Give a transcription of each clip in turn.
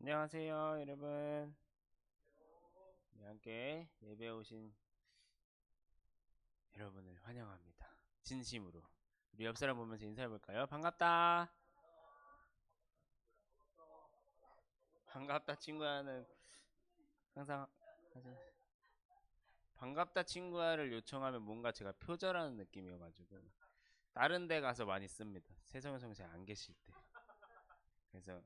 안녕하세요, 여러분. 함께 예배 오신 여러분을 환영합니다. 진심으로. 우리 옆 사람 보면서 인사해 볼까요? 반갑다. 반갑다, 친구야는 항상 반갑다, 친구야를 요청하면 뭔가 제가 표절하는 느낌이어가지고 다른 데 가서 많이 씁니다. 세성현 선생 안 계실 때. 그래서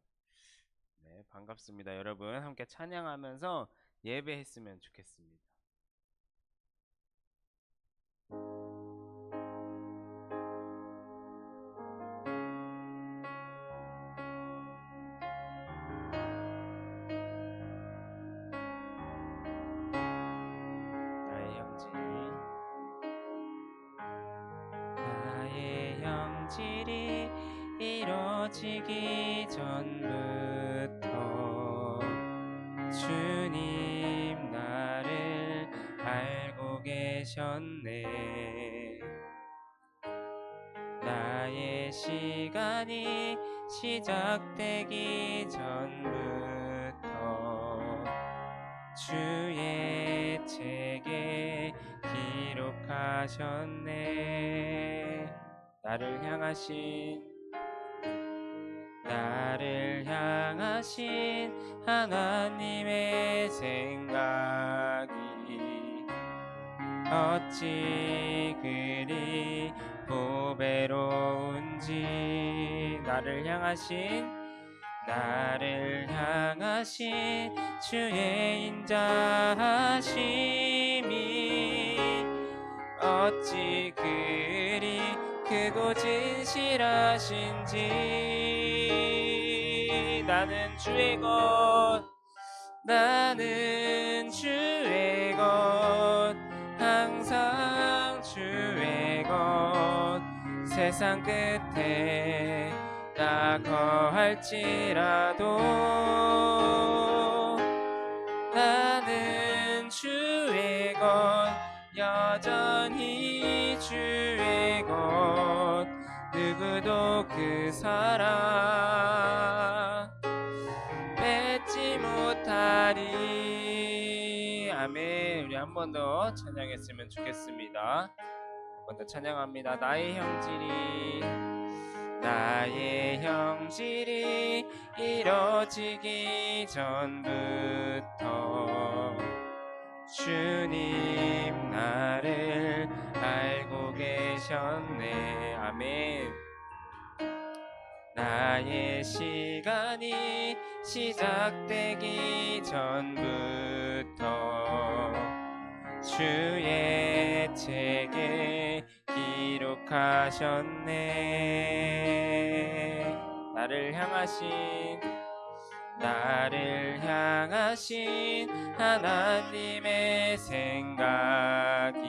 네, 반갑습니다, 여러분. 함께 찬양하면서 예배했으면 좋겠습니다. 나의 형질이 나의 형질이 이루어지기 전부터 주님 나를 알고 계셨네. 나의 시간이 시작되기 전부터 주의 책에 기록하셨네. 나를 향하신 하나님의 생각이 어찌 그리 보배로운지. 나를 향하신 주의 인자하심이 어찌 그리 크고 진실하신지. 나는 주의 것 항상 주의 것. 세상 끝에 나 거할지라도 나는 주의 것, 여전히 주의 것. 누구도 그 사랑 뺏지 못하리. 아멘. 우리 한 번 더 찬양했으면 좋겠습니다. 한 번 더 찬양합니다. 나의 형질이 이루어지기 전부터 주님 나를 알고 계셨네. 아멘. 나의 시간이 시작되기 전부터 주의 책에 기록하셨네. 나를 향하신 하나님의 생각이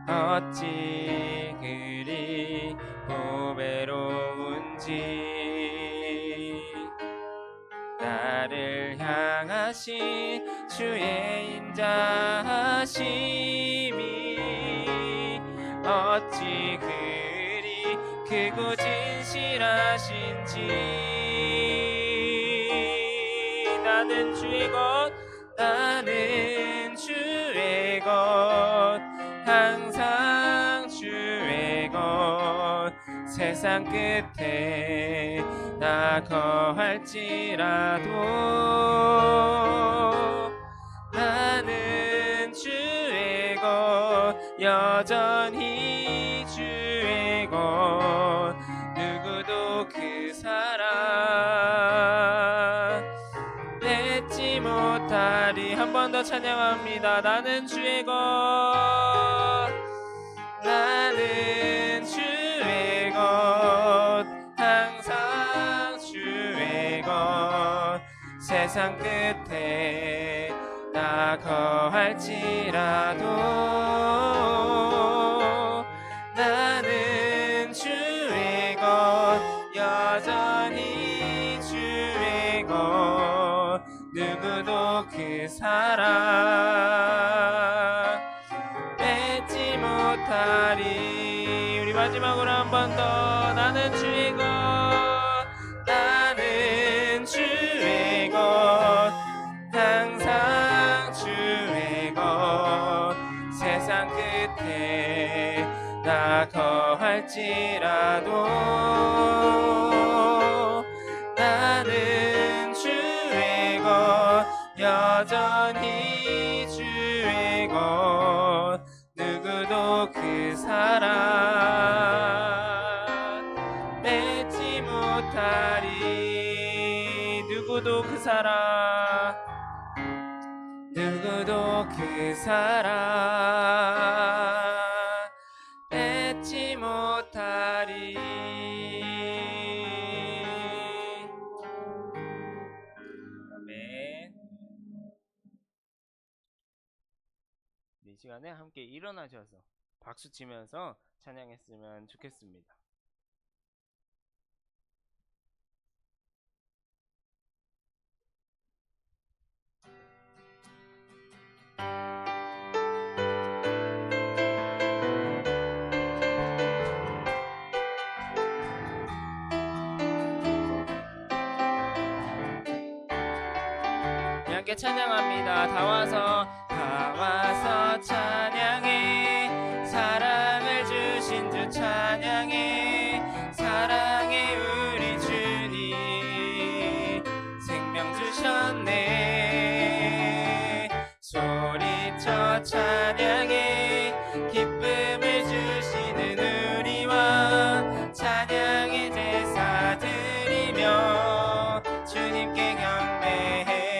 어찌 그리 보배로운지. 나를 향하신 주의 인자하심이 어찌 그리 크고 진실하신지. 나는 주의 것 항상 주의 것. 세상 끝에 나 거할지라도 나는 주의 것, 여전히 주의 것. 누구도 그 사랑 뺏지 못하리. 한 번 더 찬양합니다. 나는 주의 것 항상 주의 것. 세상 끝에 나 거할지라도 나는 주의 것, 여전히 주의 것. 누구도 그 사랑 뺏지 못하리. 우리 마지막으로 한 번 더. 나는 주의 것 할지라도 나는 주의 것 여전히 주의 것 누구도 그 사랑 뺏지 못하리 누구도 그 사랑 누구도 그 사랑 뺏지 못하리. 아멘. 이 시간에 함께 일어나셔서 박수 치면서 찬양했으면 좋겠습니다. 함께 찬양합니다. 다 와서 찬양해 사랑을 주신 주 찬양해 사랑해 우리 주님 생명 주셨네 소리쳐 찬양해 기쁨을 주시는 우리 왕 찬양의 제사 드리며 주님께 경배해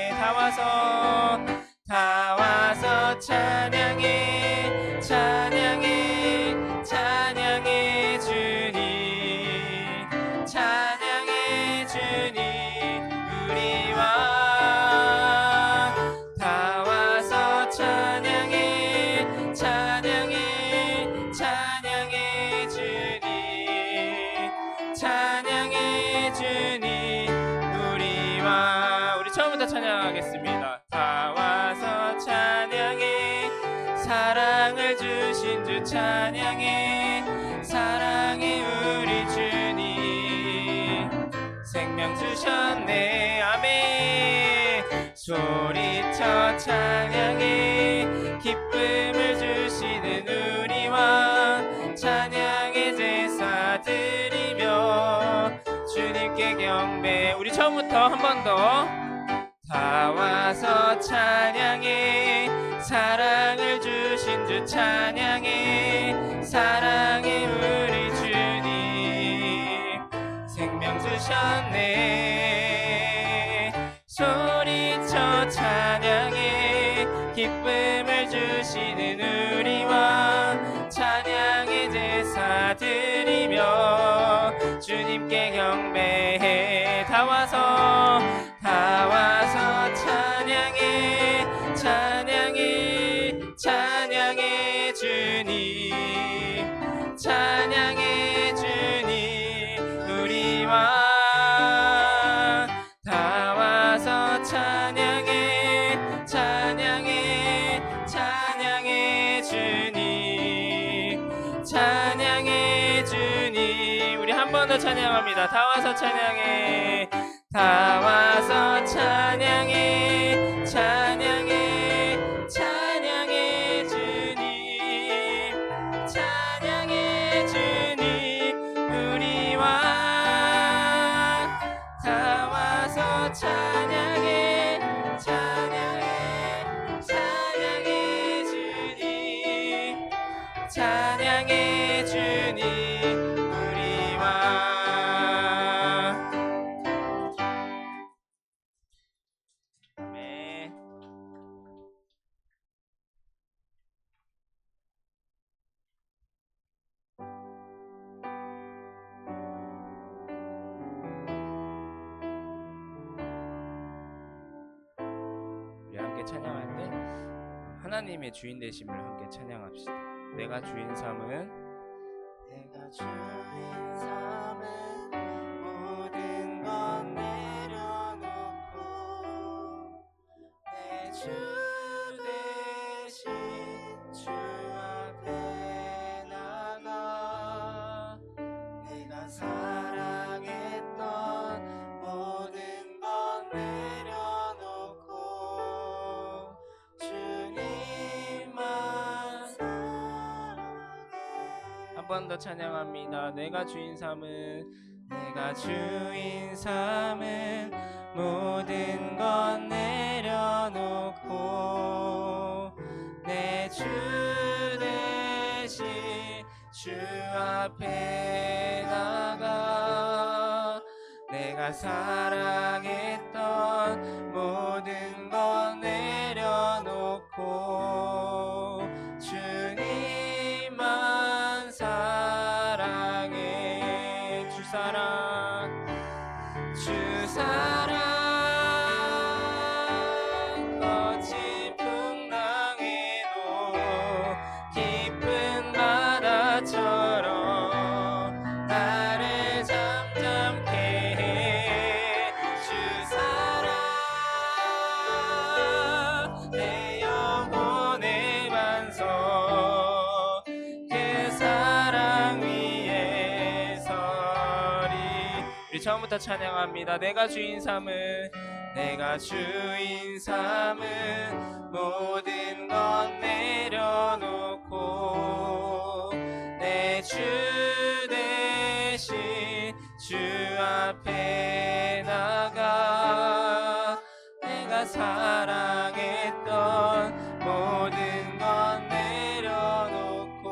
다 와서 찬양해 찬양해 찬양해 주님 찬양해 주님 우리 왕 다 와서 찬양해 찬양해 찬양해 주님 찬양해 주님 우리 왕 우리 처음부터 찬양하겠습니다. 다 와서 찬양해 사랑을 주신 주 찬양해 사랑해 우리 주님 생명 주셨네 아멘 소리쳐 찬양해 기쁨을 주시는 우리 왕 찬양의 제사 드리며 주님께 경배 우리 처음부터 한 번 더 다 와서 찬양해 사랑을 주신 주 찬양해 사랑해 우리 주님 생명 주셨네 소리쳐 찬양해 기쁨을 주시는 우리 왕 찬양의 제사 드리며 주님께 경배해 다 와서 찬양해 찬양해 찬양해 주님 찬양해 주님 우리 왕 다 와서 찬양해 찬양해 찬양해 주님 찬양해 주님 우리 한 번 더 찬양합니다. 다 와서 찬양해 다 와서 찬양해 찬양해 찬양해 주님 찬양해 주님 우리 왕 다 와서 찬양해 찬양해 찬양해 주님 찬양해 주님 우리 왕 찬양할 때 하나님의 주인 되심을 함께 찬양합시다. 내가 주인 삼은 모든 건 내려놓고 내 주 대신 주 앞에 나가 내가 사랑했던 모든 건 내려놓고 주님만 사랑해 한 번 번 더 찬양합니다. 내가 주인 삼은 내가 주인 삼은 모든 것 내려놓고 내 주 대신 주 앞에 나가 내가 사랑했던 모든 것 내려놓고 주님만 사랑해. 주 사랑 거친 풍랑에도 깊은 바다처럼 나를 잠잠케 해. 주 사랑 내 영혼의 반석 그 사랑 위에 서리. 우리 처음부터 찬양합니다. 내가 주인 삼은 내가 주인 삼은 모든 것 내려놓고 내 주 대신 주 앞에 나가 내가 사랑했던 모든 것 내려놓고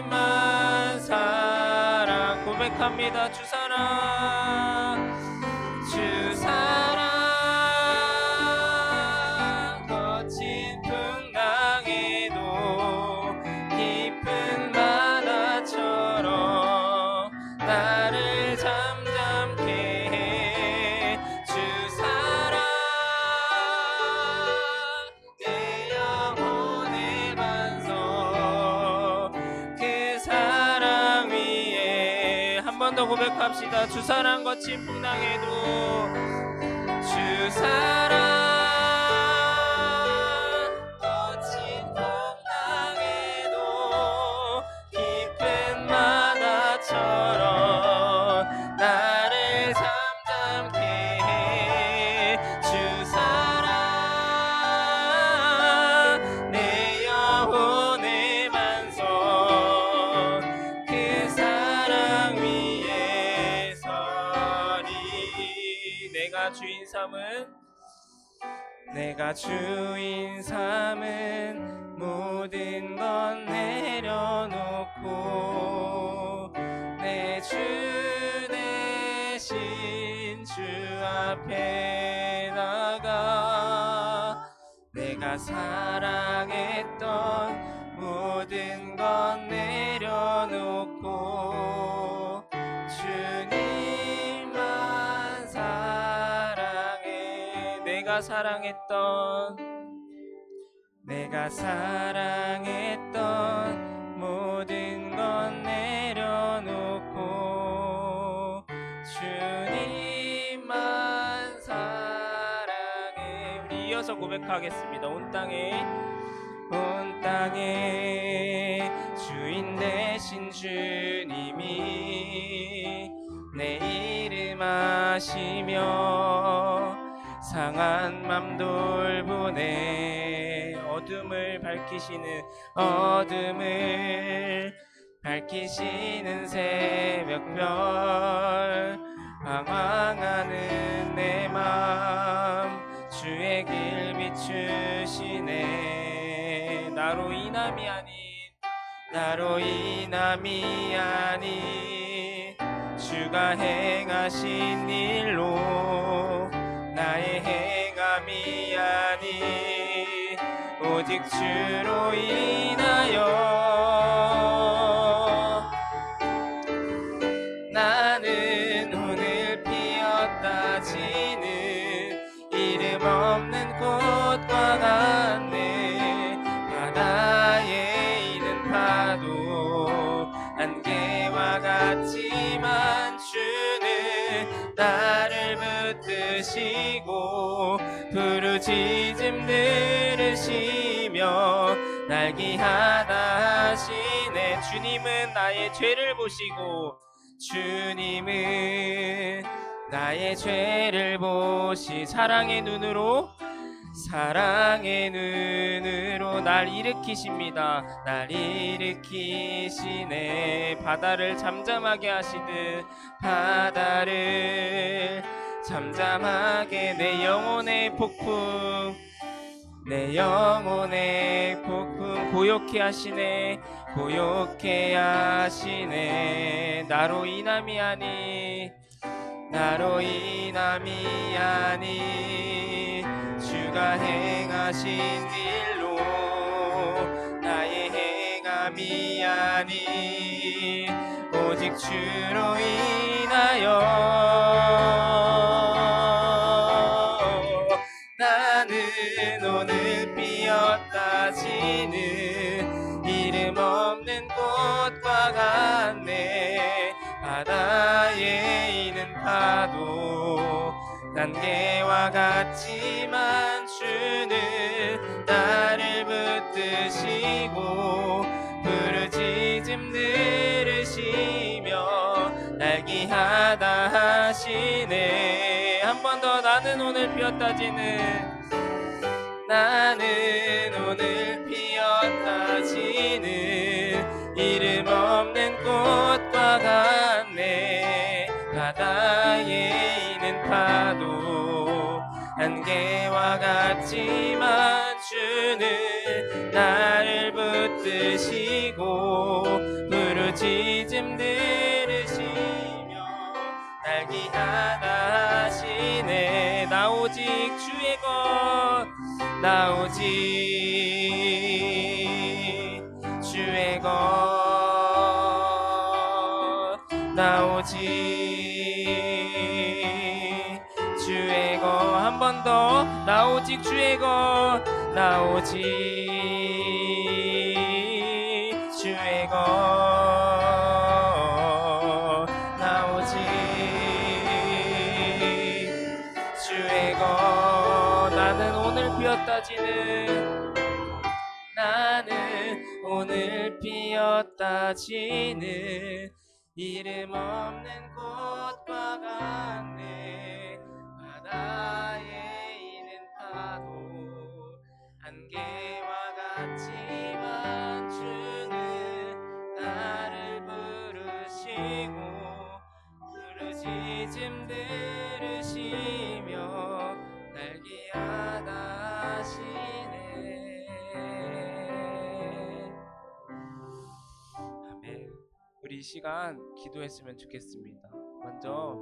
주님만 사랑 고백합니다. 주 사랑 거친 풍랑에도 깊은 바다처럼 나를 잠잠케 해. 주 사랑 내 영혼의 반석 그 사랑 위에 한 번 더 고백합시다. 주 사랑 거친 풍랑에도 주 사랑 거친 풍랑에도 깊은 바다처럼 나를 잠잠케 해. 주 사랑 내 영혼의 반석 그 사랑 위에 서리. 내가 주인 삼은 모든 것 내려놓고 내 주 대신 주 앞에 나가 내가 사랑했던 모든 것 내려놓고 주님만 사랑해. 내가 사랑했던 모든 것 내려놓고 주님만 사랑해. 우리 이어서 고백하겠습니다. 온 땅에 주인 되신 주님이 내 이름 아시며 상한 맘 돌보네. 어둠을 밝히시는 새벽별 방황하는 내 맘 주의 길 비추시네. 나로 인함이 아닌 주가 행하신 일로 나의 행함이 아닌 오직 주로 인하여 나는 오늘 피었다 지는 이름 없는 꽃과 같네. 바다에 있는 파도 안개와 같지만 주는 나를 붙드시고 부르짖음 들으시며 날 기하다 하시네. 주님은 나의 죄를 보시고 사랑의 눈으로 사랑의 눈으로 날 일으키십니다. 날 일으키시네. 바다를 잠잠하게 하시듯 바다를 잠잠하게 내 영혼의 폭풍 내 영혼의 폭풍 고요케 하시네. 고요케 하시네. 나로 인함이 아니 나로 인함이 아니 주가 행하신 일로 나의 행함이 아니 오직 주로 인하여 나는 오늘 피었다 지는 이름 없는 꽃과 같네. 바다에 있는 파도 난개와 같지만 주는 나를 붙드시고 부르짖음 들으시며 날기하다 하시네. 한 번 더 나는 오늘 피었다지는 나는 오늘 피었다지는 이름 없는 꽃과 같네. 바다에 있는 파도 안개와 같지만 주는 나를 붙드시고 부르짖음 들으시며 날기하다 하시네. 나 오직 주의 것 나 오직 주의 것 나 오직 주의 것 한 번 더 나 오직 주의 것 나 오직 주의 것 나 오직 주의 것 나는 오늘 피었다지는 나는 오늘 피었다지는 이름 없는 꽃과 같네. 바다에 있는 파도 안개와 같지만 주는 나를 부르시고 부르짖음 들으시며 날기하다 하시네. 아멘. 우리 이 시간 기도했으면 좋겠습니다. 먼저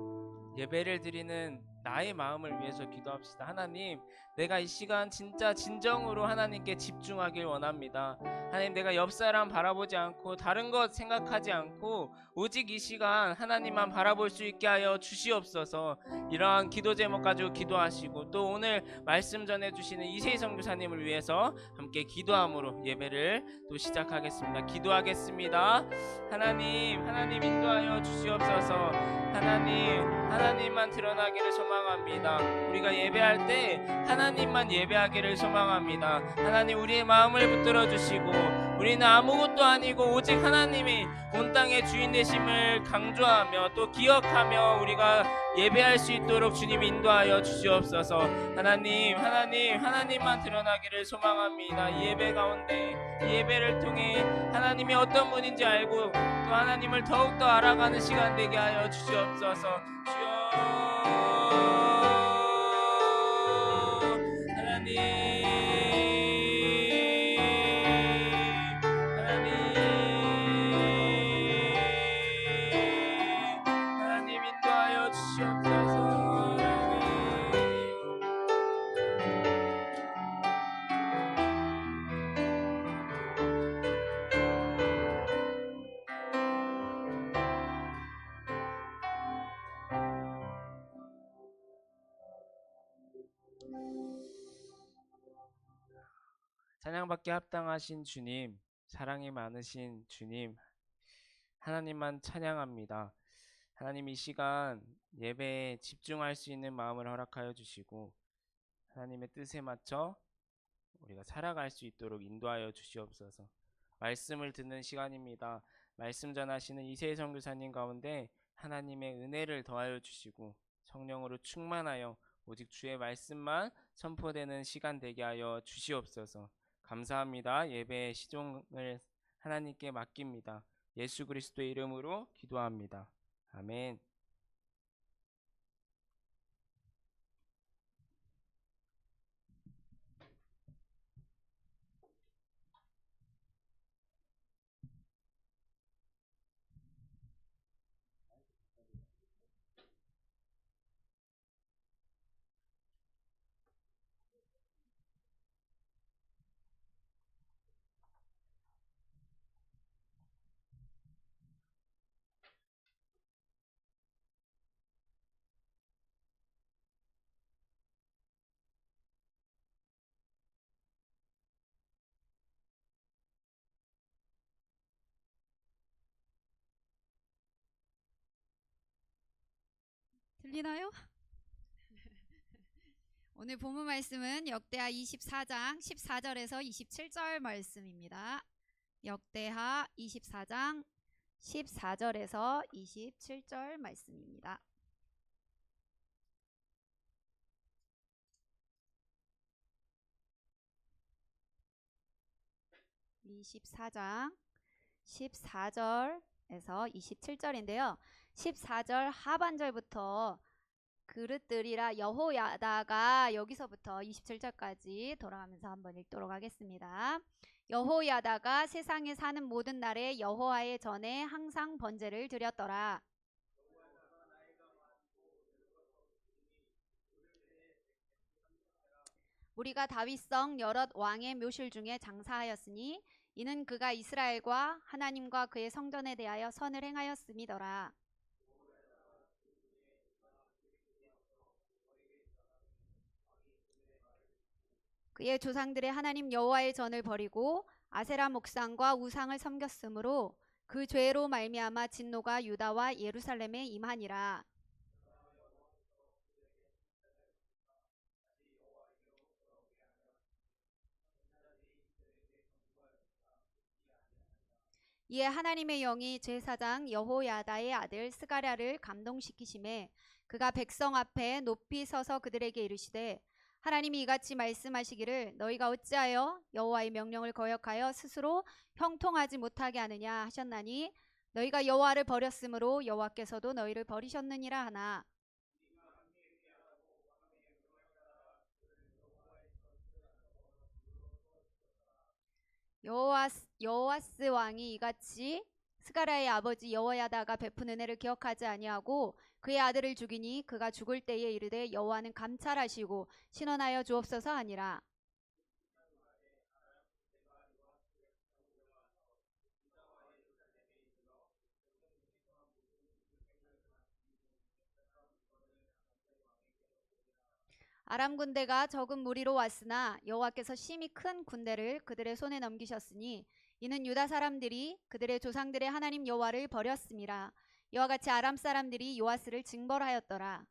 예배를 드리는 나의 마음을 위해서 기도합시다. 하나님, 내가 이 시간 진짜 진정으로 하나님께 집중하길 원합니다. 하나님, 내가 옆 사람 바라보지 않고 다른 것 생각하지 않고 오직 이 시간 하나님만 바라볼 수 있게 하여 주시옵소서. 이러한 기도 제목 가지고 기도하시고 또 오늘 말씀 전해주시는 이세희 선교사님을 위해서 함께 기도함으로 예배를 또 시작하겠습니다. 기도하겠습니다. 하나님 인도하여 주시옵소서. 하나님만 드러나기를 소망합니다. 우리가 예배할 때 하나님만 예배하기를 소망합니다. 하나님, 우리의 마음을 붙들어 주시고 우리는 아무것도 아니고 오직 하나님이 온 땅의 주인 되심을 강조하며 또 기억하며 우리가 예배할 수 있도록 주님 인도하여 주시옵소서. 하나님만 드러나기를 소망합니다. 이 예배 가운데 이 예배를 통해 하나님이 어떤 분인지 알고 또 하나님을 더욱더 알아가는 시간 되게 하여 주시옵소서. 주여 하나님 인도하여 주시옵소서. 찬양받기 합당하신 주님, 사랑이 많으신 주님, 하나님만 찬양합니다. 하나님, 이 시간 예배에 집중할 수 있는 마음을 허락하여 주시고 하나님의 뜻에 맞춰 우리가 살아갈 수 있도록 인도하여 주시옵소서. 말씀을 듣는 시간입니다. 말씀 전하시는 이세희 선교사님 가운데 하나님의 은혜를 더하여 주시고 성령으로 충만하여 오직 주의 말씀만 선포되는 시간 되게 하여 주시옵소서. 감사합니다. 예배의 시종을 하나님께 맡깁니다. 예수 그리스도의 이름으로 기도합니다. 아멘. 들리나요? 오늘 본문 말씀은 역대하 24장 14절에서 27절 말씀입니다. 역대하 24장 14절에서 27절 말씀입니다. 24장 14절에서 27절인데요. 14절 하반절부터 그릇들이라 여호야다가 여기서부터 27절까지 돌아가면서 한번 읽도록 하겠습니다. 여호야다가 세상에 사는 모든 날에 여호와의 전에 항상 번제를 드렸더라. 우리가 다윗성 여럿 왕의 묘실 중에 장사하였으니 이는 그가 이스라엘과 하나님과 그의 성전에 대하여 선을 행하였음이더라. 그의 조상들의 하나님 여호와의 전을 버리고 아세라 목상과 우상을 섬겼으므로 그 죄로 말미암아 진노가 유다와 예루살렘에 임하니라. 이에 하나님의 영이 제사장 여호야다의 아들 스가랴를 감동시키심에 그가 백성 앞에 높이 서서 그들에게 이르시되 하나님이 이같이 말씀하시기를 너희가 어찌하여 여호와의 명령을 거역하여 스스로 형통하지 못하게 하느냐 하셨나니 너희가 여호와를 버렸으므로 여호와께서도 너희를 버리셨느니라 하나. 여호와스 왕이 이같이 스가랴의 아버지 여호야다가 베푼 은혜를 기억하지 아니하고 그의 아들을 죽이니 그가 죽을 때에 이르되 여호와는 감찰하시고 신원하여 주옵소서 하니라. 아람 군대가 적은 무리로 왔으나 여호와께서 심히 큰 군대를 그들의 손에 넘기셨으니 이는 유다 사람들이 그들의 조상들의 하나님 여호와를 버렸음이라. 이와 같이 아람 사람들이 요아스를 징벌하였더라.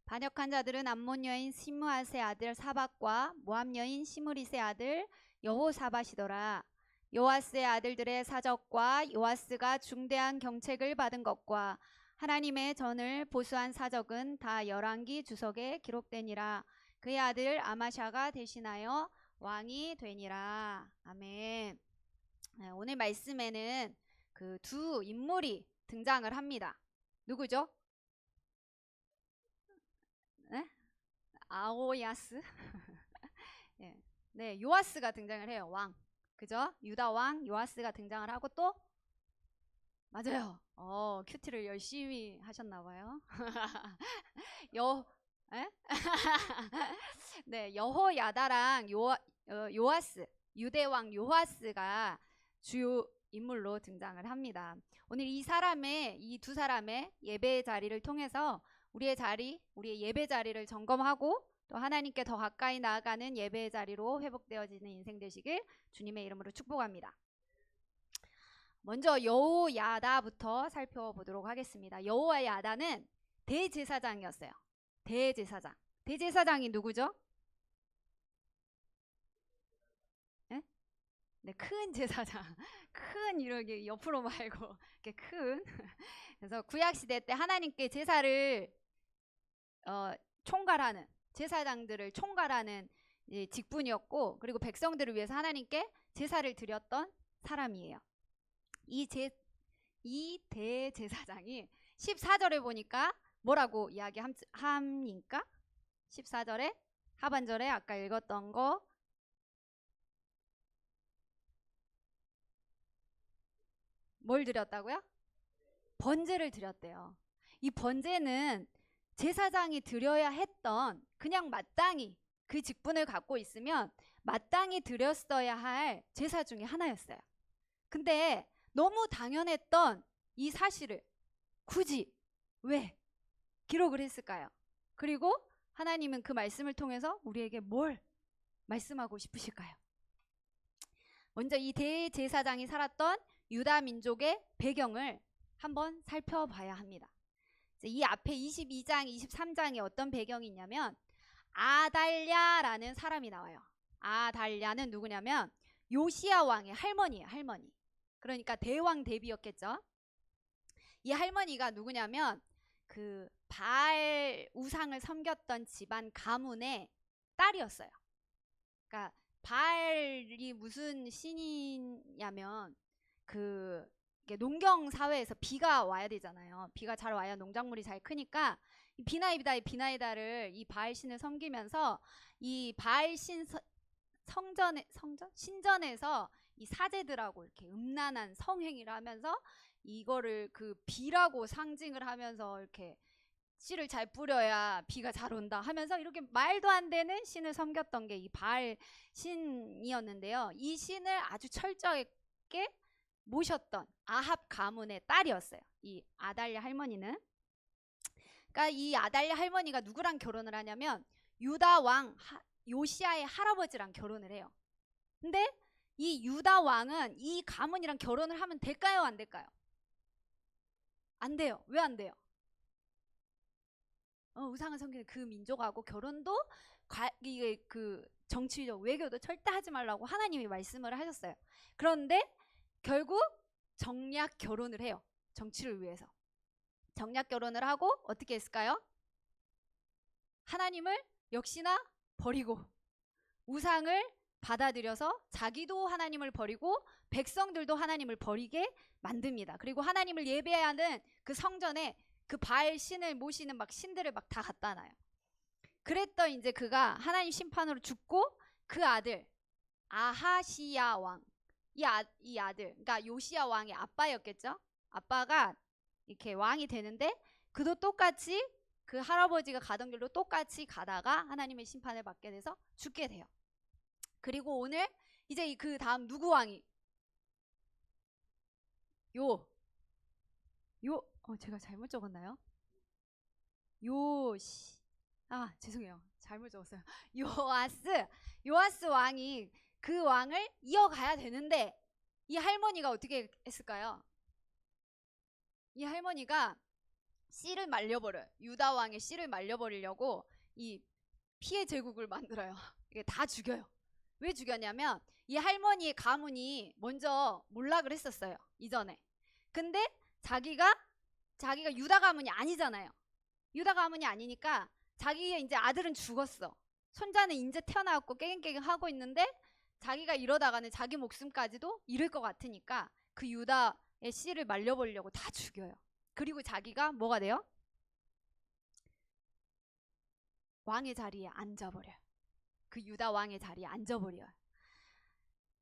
반역한 자들은 암몬 여인 시므앗의 아들 사박과 모압 여인 시므릿의 아들 여호사밧이더라. 요아스의 아들들의 사적과 요아스가 중대한 경책을 받은 것과 하나님의 전을 보수한 사적은 다 열왕기 주석에 기록되니라. 그의 아들 아마샤가 대신하여 왕이 되니라. 아멘. 오늘 말씀에는 그 두 인물이 등장을 합니다. 누구죠? 네? 아오야스. 예. 네, 요아스가 등장을 해요. 왕. 그죠? 유다 왕 요아스가 등장을 하고 또 맞아요. 큐티를 열심히 하셨나 봐요. 여 에? 네, 여호야다랑 요아스, 유대 왕 요아스가 주요 인물로 등장을 합니다. 오늘 이 두 사람의 예배 자리를 통해서 우리의 예배 자리를 점검하고 또 하나님께 더 가까이 나아가는 예배의 자리로 회복되어지는 인생 되시길 주님의 이름으로 축복합니다. 먼저 여호야다부터 살펴보도록 하겠습니다. 여호야다는 대제사장이었어요. 대제사장. 대제사장이 누구죠? 네? 네, 큰 제사장. 큰 이렇게 옆으로 말고 이렇게 큰. 그래서 구약 시대 때 하나님께 제사를 총괄하는 제사장들을 총괄하는 직분이었고, 그리고 백성들을 위해서 하나님께 제사를 드렸던 사람이에요. 이 대제사장이 14절에 보니까 뭐라고 이야기합니까? 14절에 하반절에 아까 읽었던 거 뭘 드렸다고요? 번제를 드렸대요. 이 번제는 제사장이 드려야 했던, 그냥 마땅히 그 직분을 갖고 있으면 마땅히 드렸어야 할 제사 중에 하나였어요. 근데 너무 당연했던 이 사실을 굳이 왜 기록을 했을까요? 그리고 하나님은 그 말씀을 통해서 우리에게 뭘 말씀하고 싶으실까요? 먼저 이 대제사장이 살았던 유다 민족의 배경을 한번 살펴봐야 합니다. 이 앞에 22장, 23장에 어떤 배경이 있냐면 아달랴라는 사람이 나와요. 아달랴는 누구냐면 요시야 왕의 할머니예요. 할머니. 그러니까 대왕 대비였겠죠. 이 할머니가 누구냐면 그 바알 우상을 섬겼던 집안 가문의 딸이었어요. 그러니까 바알이 무슨 신이냐면 그 농경 사회에서 비가 와야 되잖아요. 비가 잘 와야 농작물이 잘 크니까 이 비나이다를 이 바알 신을 섬기면서 이 바알 신 신전에서 이 사제들하고 이렇게 음란한 성행위를 하면서 이거를 그 비라고 상징을 하면서 이렇게 씨를 잘 뿌려야 비가 잘 온다 하면서 이렇게 말도 안 되는 신을 섬겼던 게 이 바알 신이었는데요. 이 신을 아주 철저하게 모셨던 아합 가문의 딸이었어요. 이 아달랴 할머니는. 그러니까 이 아달랴 할머니가 누구랑 결혼을 하냐면 유다 왕 요시야의 할아버지랑 결혼을 해요. 근데 이 유다 왕은 이 가문이랑 결혼을 하면 될까요? 안 될까요? 안 돼요. 왜 안 돼요? 우상을 섬기는 그 민족하고 결혼도 그 정치적 외교도 절대 하지 말라고 하나님이 말씀을 하셨어요. 그런데 결국 정략 결혼을 해요. 정치를 위해서. 정략 결혼을 하고 어떻게 했을까요? 하나님을 역시나 버리고 우상을 받아들여서 자기도 하나님을 버리고 백성들도 하나님을 버리게 만듭니다. 그리고 하나님을 예배하는 그 성전에 그 바알 신을 모시는 막 신들을 막 다 갖다 놔요. 그랬던 이제 그가 하나님 심판으로 죽고 그 아들 아하시야 왕, 이 아들, 그러니까 요시야 왕의 아빠였겠죠. 아빠가 이렇게 왕이 되는데 그도 똑같이 그 할아버지가 가던 길로 똑같이 가다가 하나님의 심판을 받게 돼서 죽게 돼요. 그리고 오늘 이제 그 다음 누구 왕이 제가 잘못 적었나요? 죄송해요. 잘못 적었어요. 요아스 왕이 그 왕을 이어가야 되는데 이 할머니가 어떻게 했을까요? 이 할머니가 씨를 말려버려요. 유다 왕의 씨를 말려버리려고 이 피해 제국을 만들어요. 이게 다 죽여요. 왜 죽였냐면 이 할머니의 가문이 먼저 몰락을 했었어요. 이전에. 근데 자기가 유다 가문이 아니잖아요. 유다 가문이 아니니까 자기의 이제 아들은 죽었어. 손자는 이제 태어나갖고 깨갱깨갱 하고 있는데 자기가 이러다가는 자기 목숨까지도 잃을 것 같으니까 그 유다의 씨를 말려버리려고 다 죽여요. 그리고 자기가 뭐가 돼요? 왕의 자리에 앉아버려요. 그 유다 왕의 자리에 앉아버려요.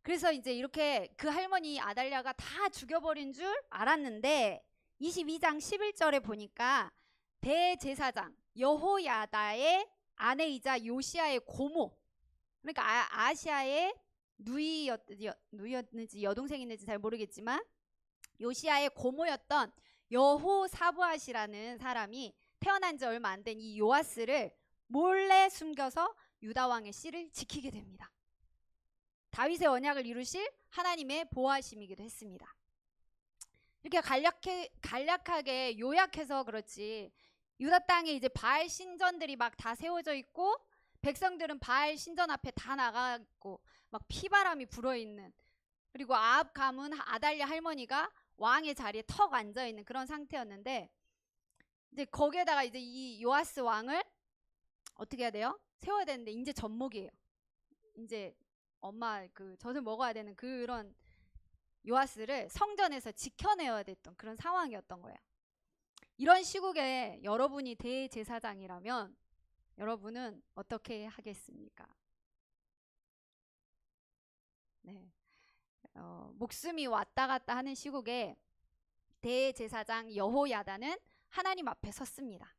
그래서 이제 이렇게 그 할머니 아달랴가 다 죽여버린 줄 알았는데 22장 11절에 보니까 대제사장 여호야다의 아내이자 요시야의 고모, 그러니까 아시아의 누이였는지 여동생이었는지 잘 모르겠지만 요시야의 고모였던 여호사부앗이라는 사람이 태어난 지 얼마 안 된 이 요아스를 몰래 숨겨서 유다 왕의 씨를 지키게 됩니다. 다윗의 언약을 이루실 하나님의 보호하심이기도 했습니다. 이렇게 간략하게 요약해서 그렇지 유다 땅에 이제 바알 신전들이 막 다 세워져 있고 백성들은 바알 신전 앞에 다 나가 있고 막 피바람이 불어 있는, 그리고 아합 가문 아달랴 할머니가 왕의 자리에 턱 앉아 있는 그런 상태였는데, 이제 거기에다가 이제 이 요아스 왕을 어떻게 해야 돼요? 세워야 되는데 이제 전목이에요. 이제 엄마 그 젖을 먹어야 되는 그런 요아스를 성전에서 지켜내야 됐던 그런 상황이었던 거예요. 이런 시국에 여러분이 대제사장이라면 여러분은 어떻게 하겠습니까? 네. 목숨이 왔다 갔다 하는 시국에 대제사장 여호야다는 하나님 앞에 섰습니다.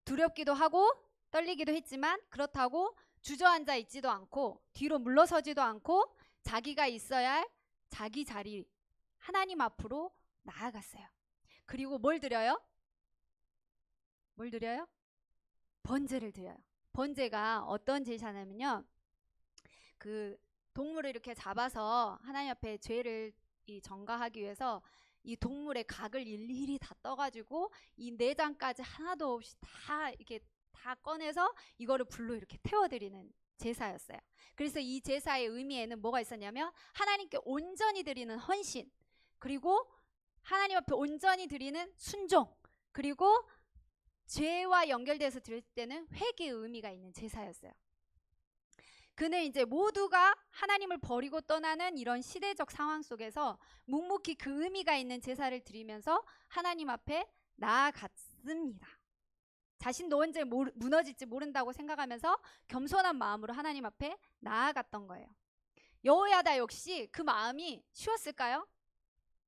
두렵기도 하고 떨리기도 했지만 그렇다고 주저앉아 있지도 않고 뒤로 물러서지도 않고 자기가 있어야 할 자기 자리 하나님 앞으로 나아갔어요. 그리고 뭘 드려요? 뭘 드려요? 번제를 드려요. 번제가 어떤 제사냐면요, 그 동물을 이렇게 잡아서 하나님 앞에 죄를 전가하기 위해서 이 동물의 각을 일일이 다 떠가지고 이 내장까지 하나도 없이 다 이렇게 다 꺼내서 이거를 불로 이렇게 태워드리는 제사였어요. 그래서 이 제사의 의미에는 뭐가 있었냐면 하나님께 온전히 드리는 헌신, 그리고 하나님 앞에 온전히 드리는 순종, 그리고 죄와 연결돼서 드릴 때는 회개의 의미가 있는 제사였어요. 그는 이제 모두가 하나님을 버리고 떠나는 이런 시대적 상황 속에서 묵묵히 그 의미가 있는 제사를 드리면서 하나님 앞에 나아갔습니다. 자신도 언제 무너질지 모른다고 생각하면서 겸손한 마음으로 하나님 앞에 나아갔던 거예요. 여호야다 역시 그 마음이 쉬웠을까요?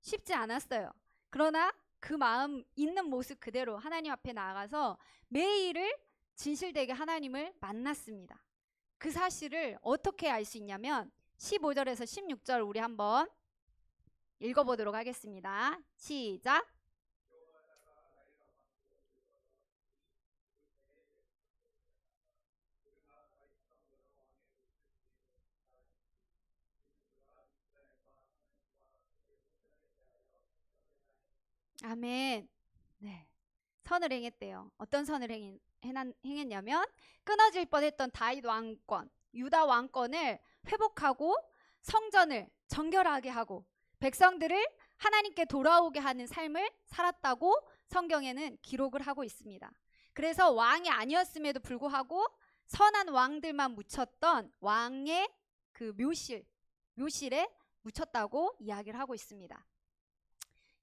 쉽지 않았어요. 그러나 그 마음 있는 모습 그대로 하나님 앞에 나아가서 매일을 진실되게 하나님을 만났습니다. 그 사실을 어떻게 알 수 있냐면 15절에서 16절 우리 한번 읽어보도록 하겠습니다. 시작. 아멘. 네. 선을 행했대요. 어떤 선을 행했냐면 끊어질 뻔했던 다윗 왕권, 유다 왕권을 회복하고 성전을 정결하게 하고 백성들을 하나님께 돌아오게 하는 삶을 살았다고 성경에는 기록을 하고 있습니다. 그래서 왕이 아니었음에도 불구하고 선한 왕들만 묻혔던 왕의 그 묘실에 묻혔다고 이야기를 하고 있습니다.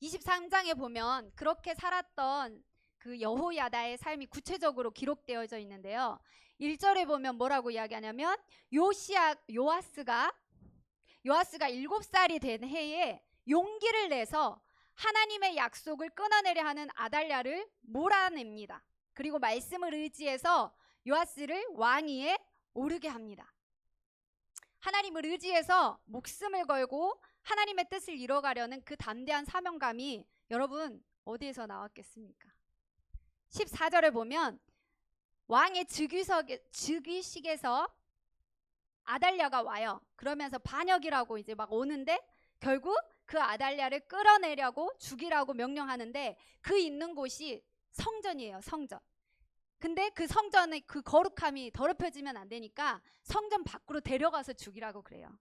23장에 보면 그렇게 살았던 그 여호야다의 삶이 구체적으로 기록되어져 있는데요. 1절에 보면 뭐라고 이야기하냐면 요아스가 7살이 된 해에 용기를 내서 하나님의 약속을 끊어내려 하는 아달랴를 몰아냅니다. 그리고 말씀을 의지해서 요아스를 왕위에 오르게 합니다. 하나님을 의지해서 목숨을 걸고 하나님의 뜻을 이뤄가려는 그 담대한 사명감이 여러분 어디에서 나왔겠습니까? 14절에 보면 왕의 즉위식에서 아달랴가 와요. 그러면서 반역이라고 이제 막 오는데 결국 그 아달랴를 끌어내려고 죽이라고 명령하는데 그 있는 곳이 성전이에요. 성전. 근데 그 성전의 그 거룩함이 더럽혀지면 안 되니까 성전 밖으로 데려가서 죽이라고 그래요.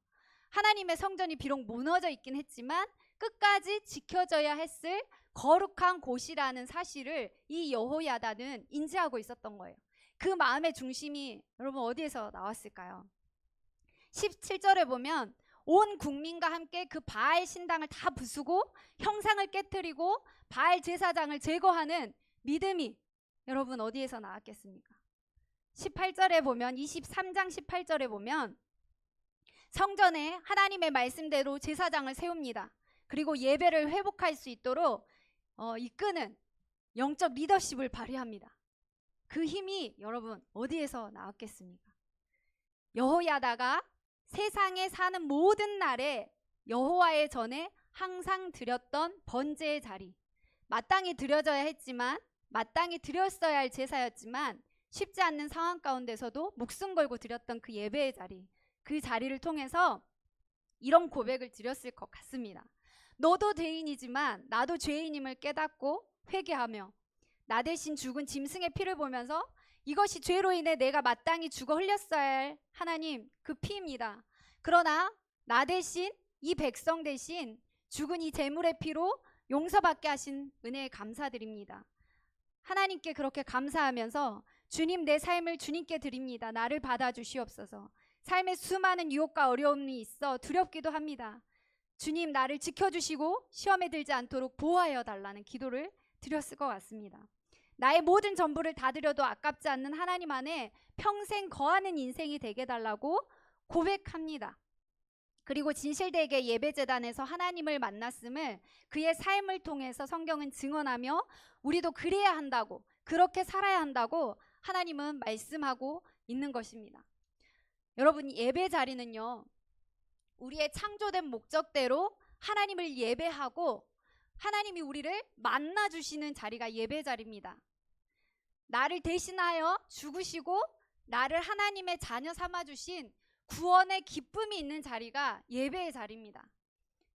하나님의 성전이 비록 무너져 있긴 했지만 끝까지 지켜져야 했을 거룩한 곳이라는 사실을 이 여호야다는 인지하고 있었던 거예요. 그 마음의 중심이 여러분 어디에서 나왔을까요? 17절에 보면 온 국민과 함께 그 바알 신당을 다 부수고 형상을 깨뜨리고 바알 제사장을 제거하는 믿음이 여러분 어디에서 나왔겠습니까? 18절에 보면 23장 18절에 보면 성전에 하나님의 말씀대로 제사장을 세웁니다. 그리고 예배를 회복할 수 있도록 이끄는 영적 리더십을 발휘합니다. 그 힘이 여러분 어디에서 나왔겠습니까? 여호야다가 세상에 사는 모든 날에 여호와의 전에 항상 드렸던 번제의 자리, 마땅히 드려져야 했지만 마땅히 드렸어야 할 제사였지만 쉽지 않는 상황 가운데서도 목숨 걸고 드렸던 그 예배의 자리, 그 자리를 통해서 이런 고백을 드렸을 것 같습니다. 너도 죄인이지만 나도 죄인임을 깨닫고 회개하며 나 대신 죽은 짐승의 피를 보면서 이것이 죄로 인해 내가 마땅히 죽어 흘렸어야 할 하나님 그 피입니다. 그러나 나 대신 이 백성 대신 죽은 이 제물의 피로 용서받게 하신 은혜에 감사드립니다. 하나님께 그렇게 감사하면서 주님 내 삶을 주님께 드립니다. 나를 받아주시옵소서. 삶에 수많은 유혹과 어려움이 있어 두렵기도 합니다. 주님 나를 지켜주시고 시험에 들지 않도록 보호하여 달라는 기도를 드렸을 것 같습니다. 나의 모든 전부를 다 드려도 아깝지 않는 하나님 안에 평생 거하는 인생이 되게 달라고 고백합니다. 그리고 진실되게 예배재단에서 하나님을 만났음을 그의 삶을 통해서 성경은 증언하며 우리도 그래야 한다고, 그렇게 살아야 한다고 하나님은 말씀하고 있는 것입니다. 여러분, 예배 자리는요, 우리의 창조된 목적대로 하나님을 예배하고 하나님이 우리를 만나주시는 자리가 예배 자리입니다. 나를 대신하여 죽으시고 나를 하나님의 자녀 삼아주신 구원의 기쁨이 있는 자리가 예배의 자리입니다.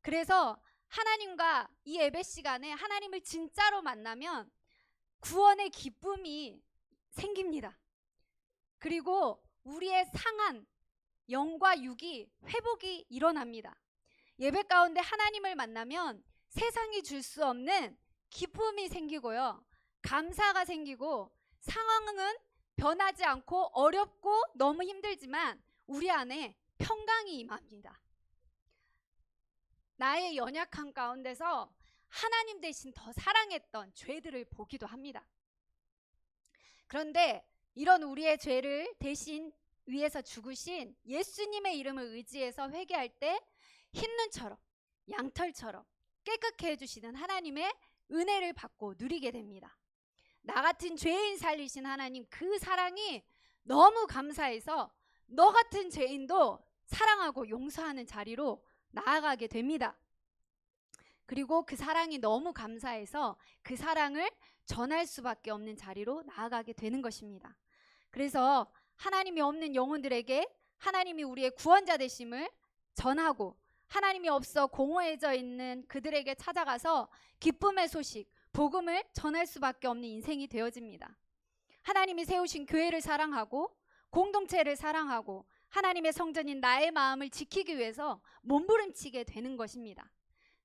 그래서 하나님과 이 예배 시간에 하나님을 진짜로 만나면 구원의 기쁨이 생깁니다. 그리고 우리의 상한 영과 육이 회복이 일어납니다. 예배 가운데 하나님을 만나면 세상이 줄 수 없는 기쁨이 생기고요, 감사가 생기고, 상황은 변하지 않고 어렵고 너무 힘들지만 우리 안에 평강이 임합니다. 나의 연약한 가운데서 하나님 대신 더 사랑했던 죄들을 보기도 합니다. 그런데 이런 우리의 죄를 대신 위해서 죽으신 예수님의 이름을 의지해서 회개할 때 흰눈처럼 양털처럼 깨끗게 해주시는 하나님의 은혜를 받고 누리게 됩니다. 나 같은 죄인 살리신 하나님 그 사랑이 너무 감사해서 너 같은 죄인도 사랑하고 용서하는 자리로 나아가게 됩니다. 그리고 그 사랑이 너무 감사해서 그 사랑을 전할 수밖에 없는 자리로 나아가게 되는 것입니다. 그래서 하나님이 없는 영혼들에게 하나님이 우리의 구원자 되심을 전하고, 하나님이 없어 공허해져 있는 그들에게 찾아가서 기쁨의 소식, 복음을 전할 수밖에 없는 인생이 되어집니다. 하나님이 세우신 교회를 사랑하고 공동체를 사랑하고 하나님의 성전인 나의 마음을 지키기 위해서 몸부림치게 되는 것입니다.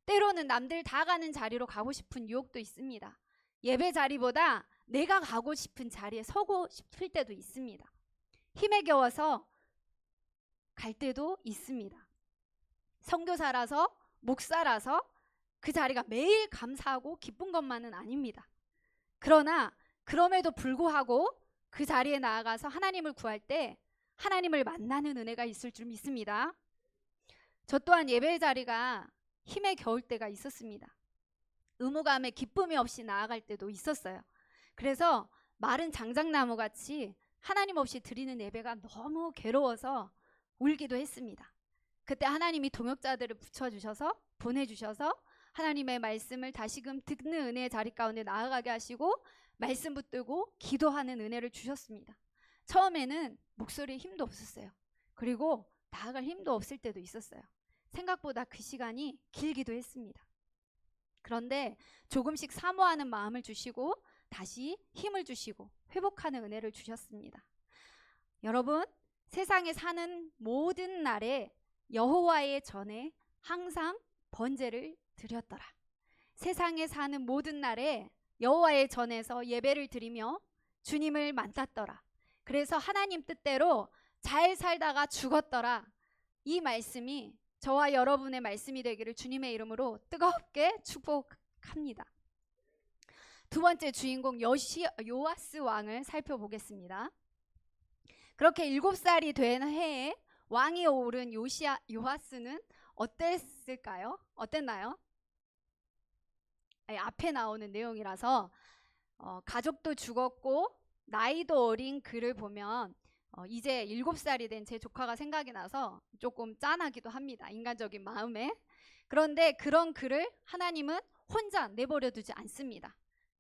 때로는 남들 다 가는 자리로 가고 싶은 유혹도 있습니다. 예배 자리보다 내가 가고 싶은 자리에 서고 싶을 때도 있습니다. 힘에 겨워서 갈 때도 있습니다. 선교사라서, 목사라서 그 자리가 매일 감사하고 기쁜 것만은 아닙니다. 그러나 그럼에도 불구하고 그 자리에 나아가서 하나님을 구할 때 하나님을 만나는 은혜가 있을 줄 믿습니다. 저 또한 예배 자리가 힘에 겨울 때가 있었습니다. 의무감에 기쁨이 없이 나아갈 때도 있었어요. 그래서 마른 장작나무 같이 하나님 없이 드리는 예배가 너무 괴로워서 울기도 했습니다. 그때 하나님이 동역자들을 붙여주셔서, 보내주셔서 하나님의 말씀을 다시금 듣는 은혜의 자리 가운데 나아가게 하시고 말씀 붙들고 기도하는 은혜를 주셨습니다. 처음에는 목소리에 힘도 없었어요. 그리고 나아갈 힘도 없을 때도 있었어요. 생각보다 그 시간이 길기도 했습니다. 그런데 조금씩 사모하는 마음을 주시고 다시 힘을 주시고 회복하는 은혜를 주셨습니다. 여러분, 세상에 사는 모든 날에 여호와의 전에 항상 번제를 드렸더라. 세상에 사는 모든 날에 여호와의 전에서 예배를 드리며 주님을 만났더라. 그래서 하나님 뜻대로 잘 살다가 죽었더라. 이 말씀이 저와 여러분의 말씀이 되기를 주님의 이름으로 뜨겁게 축복합니다. 두 번째 주인공 요아스 왕을 살펴보겠습니다. 그렇게 7살이 된 해에 왕이 오른 요아스는 어땠을까요? 어땠나요? 앞에 나오는 내용이라서 가족도 죽었고 나이도 어린 그를 보면 이제 7살이 된 제 조카가 생각이 나서 조금 짠하기도 합니다. 인간적인 마음에. 그런데 그런 그를 하나님은 혼자 내버려 두지 않습니다.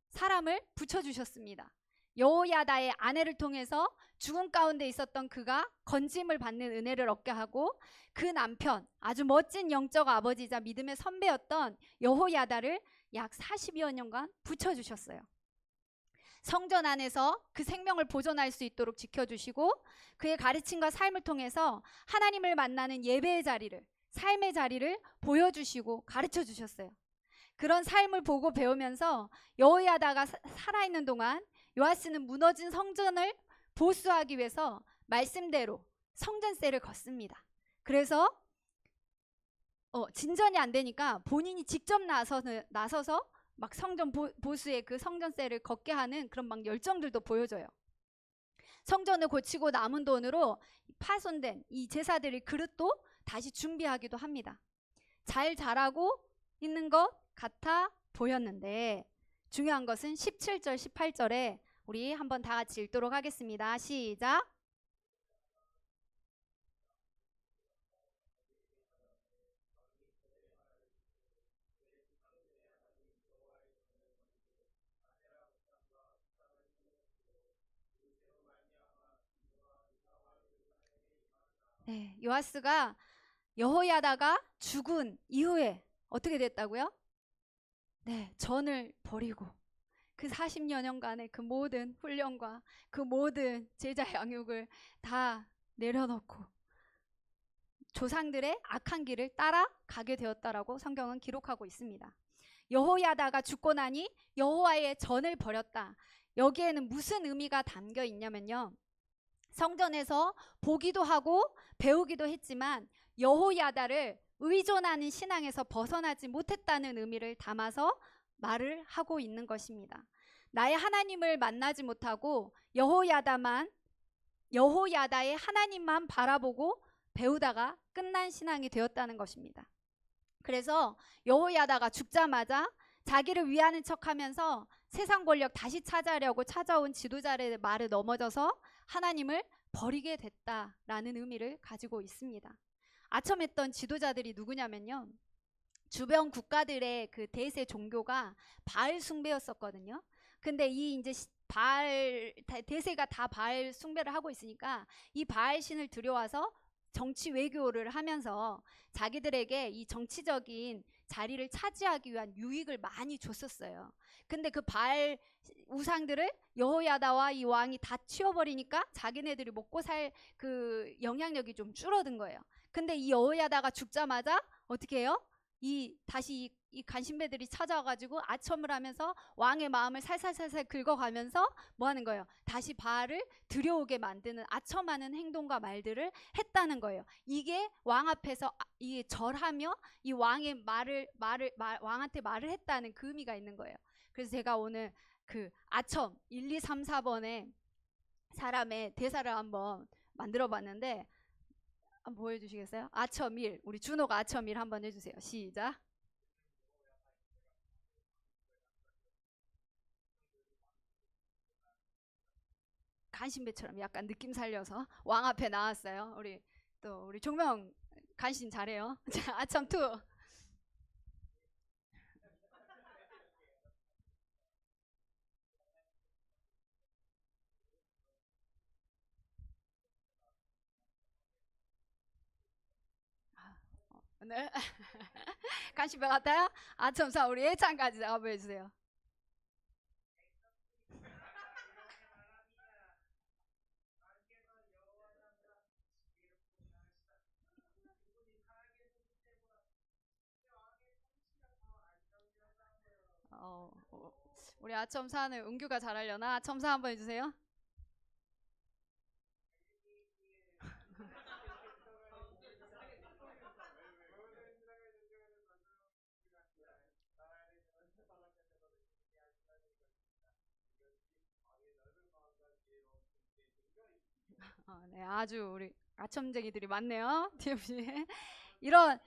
사람을 붙여주셨습니다. 여호야다의 아내를 통해서 죽음 가운데 있었던 그가 건짐을 받는 은혜를 얻게 하고, 그 남편, 아주 멋진 영적 아버지이자 믿음의 선배였던 여호야다를 약 40여 년간 붙여주셨어요. 성전 안에서 그 생명을 보존할 수 있도록 지켜주시고 그의 가르침과 삶을 통해서 하나님을 만나는 예배의 자리를, 삶의 자리를 보여주시고 가르쳐 주셨어요. 그런 삶을 보고 배우면서 여호야다가 살아있는 동안 요아스는 무너진 성전을 보수하기 위해서 말씀대로 성전세를 걷습니다. 그래서 진전이 안 되니까 본인이 직접 나서서 막 성전 보수의 그 성전세를 걷게 하는 그런 막 열정들도 보여줘요. 성전을 고치고 남은 돈으로 파손된 이 제사드릴 그릇도 다시 준비하기도 합니다. 잘 자라고 있는 것 같아 보였는데 중요한 것은 17절 18절에 우리 한번 다 같이 읽도록 하겠습니다. 시작. 네, 요아스가 여호야다가 죽은 이후에 어떻게 됐다고요? 네, 전을 버리고 그 40여 년간의 그 모든 훈련과 그 모든 제자 양육을 다 내려놓고 조상들의 악한 길을 따라가게 되었다라고 성경은 기록하고 있습니다. 여호야다가 죽고 나니 여호와의 전을 버렸다. 여기에는 무슨 의미가 담겨 있냐면요. 성전에서 보기도 하고 배우기도 했지만 여호야다를 의존하는 신앙에서 벗어나지 못했다는 의미를 담아서 말을 하고 있는 것입니다. 나의 하나님을 만나지 못하고 여호야다의 하나님만 바라보고 배우다가 끝난 신앙이 되었다는 것입니다. 그래서 여호야다가 죽자마자 자기를 위하는 척하면서 세상 권력 다시 찾아려고 찾아온 지도자의 말에 넘어져서 하나님을 버리게 됐다라는 의미를 가지고 있습니다. 아첨했던 지도자들이 누구냐면요. 주변 국가들의 그 대세 종교가 바알 숭배였었거든요. 근데 이 이제 대세가 다 바알 숭배를 하고 있으니까 이 바알 신을 들여와서 정치 외교를 하면서 자기들에게 이 정치적인 자리를 차지하기 위한 유익을 많이 줬었어요. 근데 그 바알 우상들을 여호야다와 이 왕이 다 치워버리니까 자기네들이 먹고 살 그 영향력이 좀 줄어든 거예요. 근데 이 여호야다가 죽자마자 어떻게 해요? 다시 이 간신배들이 찾아와가지고 아첨을 하면서 왕의 마음을 살살살살 긁어가면서 뭐 하는 거예요? 다시 바알을 들여오게 만드는 아첨하는 행동과 말들을 했다는 거예요. 이게 왕 앞에서 이 절하며 이 왕의 왕한테 말을 했다는 그 의미가 있는 거예요. 그래서 제가 오늘 그 아첨 1, 2, 3, 4번에 사람의 대사를 한번 만들어 봤는데 한번 보여주시겠어요? 아첨 1, 우리 준호가 아첨 1 한번 해주세요. 시작. 간신배처럼 약간 느낌 살려서 왕 앞에 나왔어요. 우리 종명 간신 잘해요. 자, 아첨 2. 네. 간신배 같아요? 아첨 4 우리 예찬까지 한번 해주세요. 우리 아첨 4는 은규가 잘하려나? 아첨 4 한번 해주세요. 네, 아주 우리 아첨쟁이들이 많네요. DFC에. 이런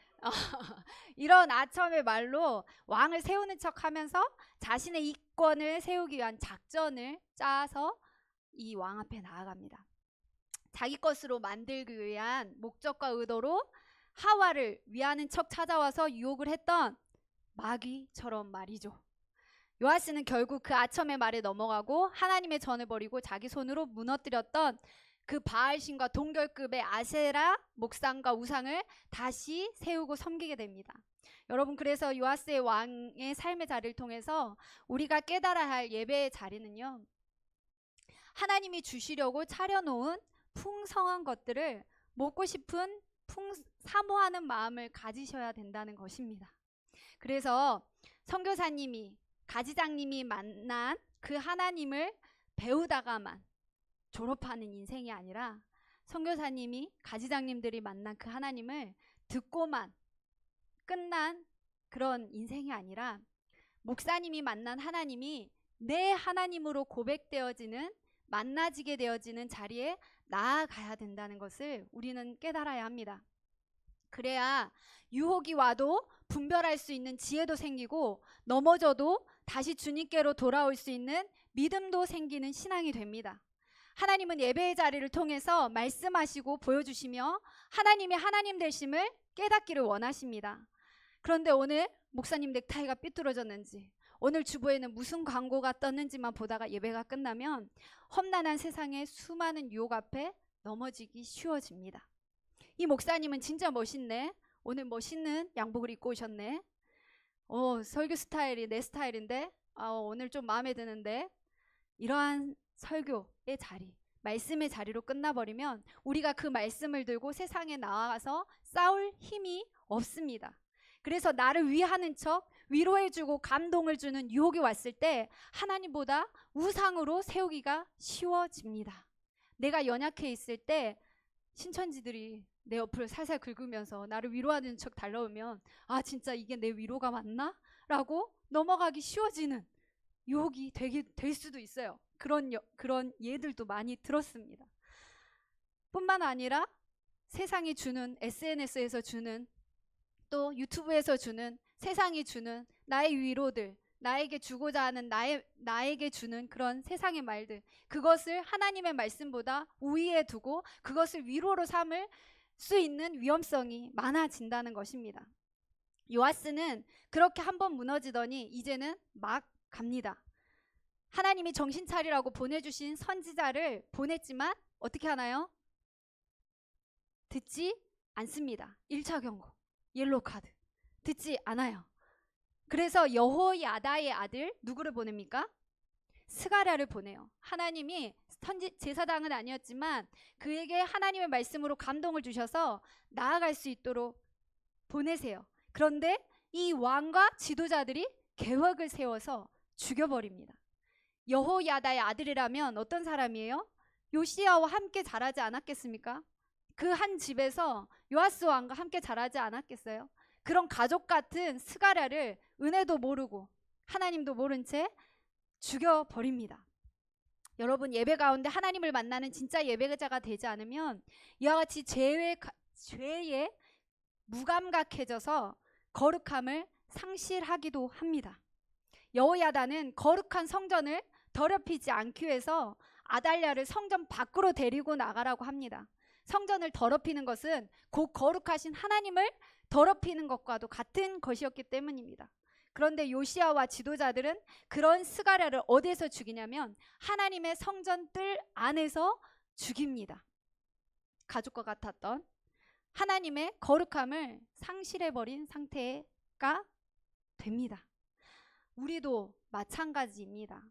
이런 아첨의 말로 왕을 세우는 척하면서 자신의 이권을 세우기 위한 작전을 짜서 이 왕 앞에 나아갑니다. 자기 것으로 만들기 위한 목적과 의도로 하와를 위하는 척 찾아와서 유혹을 했던 마귀처럼 말이죠. 요아스는 결국 그 아첨의 말에 넘어가고 하나님의 전을 버리고 자기 손으로 무너뜨렸던 그 바알신과 동결급의 아세라 목상과 우상을 다시 세우고 섬기게 됩니다. 여러분, 그래서 요아스의 왕의 삶의 자리를 통해서 우리가 깨달아야 할 예배의 자리는요, 하나님이 주시려고 차려놓은 풍성한 것들을 먹고 싶은 사모하는 마음을 가지셔야 된다는 것입니다. 그래서 선교사님이 가지장님이 만난 그 하나님을 배우다가만 졸업하는 인생이 아니라 선교사님이 가지장님들이 만난 그 하나님을 듣고만 끝난 그런 인생이 아니라 목사님이 만난 하나님이 내 하나님으로 고백되어지는 만나지게 되어지는 자리에 나아가야 된다는 것을 우리는 깨달아야 합니다. 그래야 유혹이 와도 분별할 수 있는 지혜도 생기고 넘어져도 다시 주님께로 돌아올 수 있는 믿음도 생기는 신앙이 됩니다. 하나님은 예배의 자리를 통해서 말씀하시고 보여주시며 하나님이 하나님 되심을 깨닫기를 원하십니다. 그런데 오늘 목사님 넥타이가 삐뚤어졌는지, 오늘 주보에는 무슨 광고가 떴는지만 보다가 예배가 끝나면 험난한 세상의 수많은 유혹 앞에 넘어지기 쉬워집니다. 이 목사님은 진짜 멋있네. 오늘 멋있는 양복을 입고 오셨네. 설교 스타일이 내 스타일인데 오늘 좀 마음에 드는데. 이러한 설교의 자리, 말씀의 자리로 끝나버리면 우리가 그 말씀을 들고 세상에 나와서 싸울 힘이 없습니다. 그래서 나를 위하는 척 위로해주고 감동을 주는 유혹이 왔을 때 하나님보다 우상으로 세우기가 쉬워집니다. 내가 연약해 있을 때 신천지들이 내 옆을 살살 긁으면서 나를 위로하는 척 달려오면 아 진짜 이게 내 위로가 맞나? 라고 넘어가기 쉬워지는 유혹이 될 수도 있어요. 그런 예들도 많이 들었습니다. 뿐만 아니라 세상이 주는, SNS에서 주는, 또 유튜브에서 주는, 세상이 주는 나의 위로들, 나에게 주고자 하는 나에게 주는 그런 세상의 말들, 그것을 하나님의 말씀보다 우위에 두고 그것을 위로로 삼을 수 있는 위험성이 많아진다는 것입니다. 요아스는 그렇게 한번 무너지더니 이제는 막 갑니다. 하나님이 정신 차리라고 보내주신 선지자를 보냈지만 어떻게 하나요? 듣지 않습니다. 1차 경고, 옐로우 카드. 듣지 않아요. 그래서 여호야다의 아들 누구를 보냅니까? 스가랴를 보내요. 하나님이 제사장은 아니었지만 그에게 하나님의 말씀으로 감동을 주셔서 나아갈 수 있도록 보내세요. 그런데 이 왕과 지도자들이 계획을 세워서 죽여버립니다. 여호야다의 아들이라면 어떤 사람이에요? 요시야와 함께 자라지 않았겠습니까? 그 한 집에서 요아스 왕과 함께 자라지 않았겠어요? 그런 가족 같은 스가랴를 은혜도 모르고 하나님도 모른 채 죽여버립니다. 여러분, 예배 가운데 하나님을 만나는 진짜 예배자가 되지 않으면 이와 같이 죄에 무감각해져서 거룩함을 상실하기도 합니다. 여호야다는 거룩한 성전을 더럽히지 않기 위해서 아달랴를 성전 밖으로 데리고 나가라고 합니다. 성전을 더럽히는 것은 곧 거룩하신 하나님을 더럽히는 것과도 같은 것이었기 때문입니다. 그런데 요시야와 지도자들은 그런 스가랴를 어디에서 죽이냐면 하나님의 성전 뜰 안에서 죽입니다. 가족과 같았던 하나님의 거룩함을 상실해버린 상태가 됩니다. 우리도 마찬가지입니다.